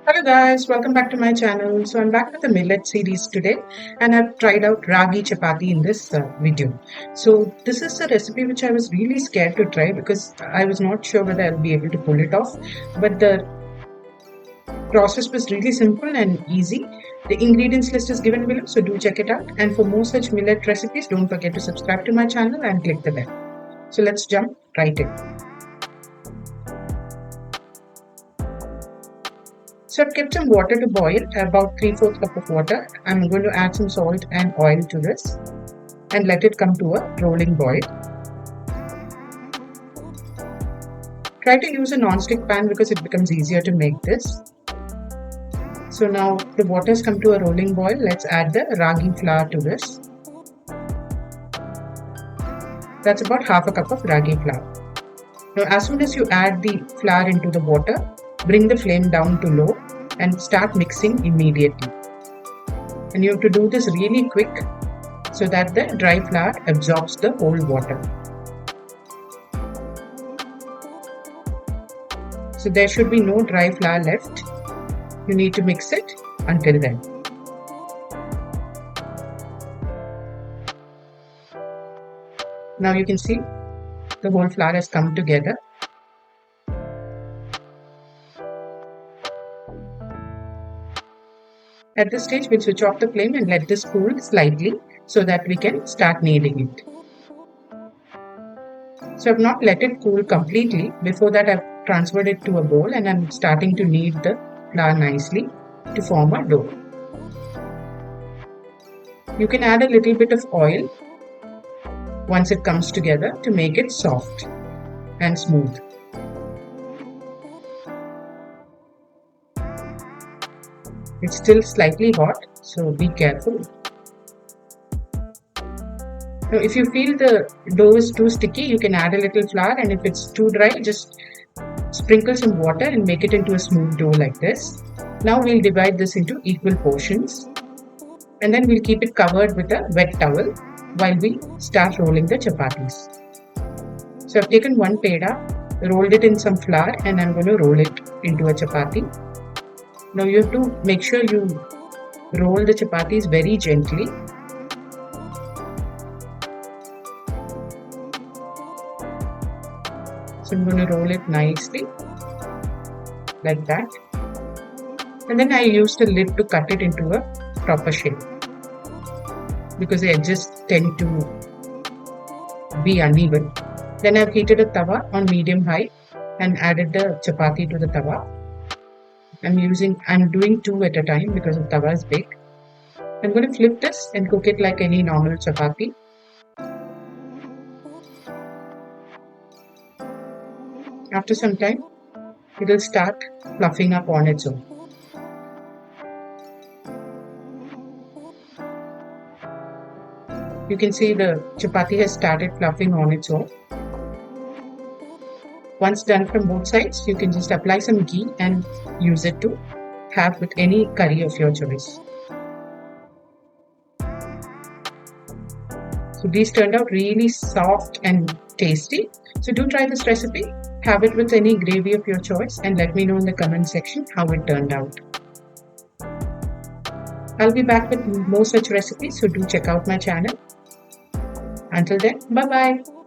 Hello guys, welcome back to my channel. So I'm back with the millet series today and I've tried out Ragi Chapati in this video. So this is a recipe which I was really scared to try because I was not sure whether I'll be able to pull it off. But the process was really simple and easy. The ingredients list is given below, so do check it out. And for more such millet recipes, don't forget to subscribe to my channel and click the bell. So let's jump right in. So I've kept some water to boil, about 3/4 cup of water. I'm going to add some salt and oil to this and let it come to a rolling boil. Try to use a non-stick pan because it becomes easier to make this. So now the water has come to a rolling boil. Let's add the ragi flour to this. That's about 1/2 cup of ragi flour. Now as soon as you add the flour into the water, bring the flame down to low and start mixing immediately. And you have to do this really quick so that the dry flour absorbs the whole water. So there should be no dry flour left. You need to mix it until then. Now you can see the whole flour has come together. At this stage, we'll switch off the flame and let this cool slightly so that we can start kneading it. So I've not let it cool completely. Before that, I've transferred it to a bowl and I'm starting to knead the flour nicely to form a dough. You can add a little bit of oil once it comes together to make it soft and smooth. It's still slightly hot, so be careful. Now, if you feel the dough is too sticky, you can add a little flour, and if it's too dry, just sprinkle some water and make it into a smooth dough like this. Now we'll divide this into equal portions and then we'll keep it covered with a wet towel while we start rolling the chapatis. So I've taken one peda, rolled it in some flour, and I'm going to roll it into a chapati. Now you have to make sure you roll the chapatis very gently. So I'm going to roll it nicely like that. And then I used a lid to cut it into a proper shape because the edges tend to be uneven. Then I've heated a tawa on medium high and added the chapati to the tawa. I'm doing 2 at a time because the tawa is big. I'm going to flip this and cook it like any normal chapati. After some time, it will start fluffing up on its own. You can see the chapati has started fluffing on its own. Once done from both sides, you can just apply some ghee and use it to have with any curry of your choice. So these turned out really soft and tasty. So do try this recipe. Have it with any gravy of your choice and let me know in the comment section how it turned out. I'll be back with more such recipes, so do check out my channel. Until then, bye-bye.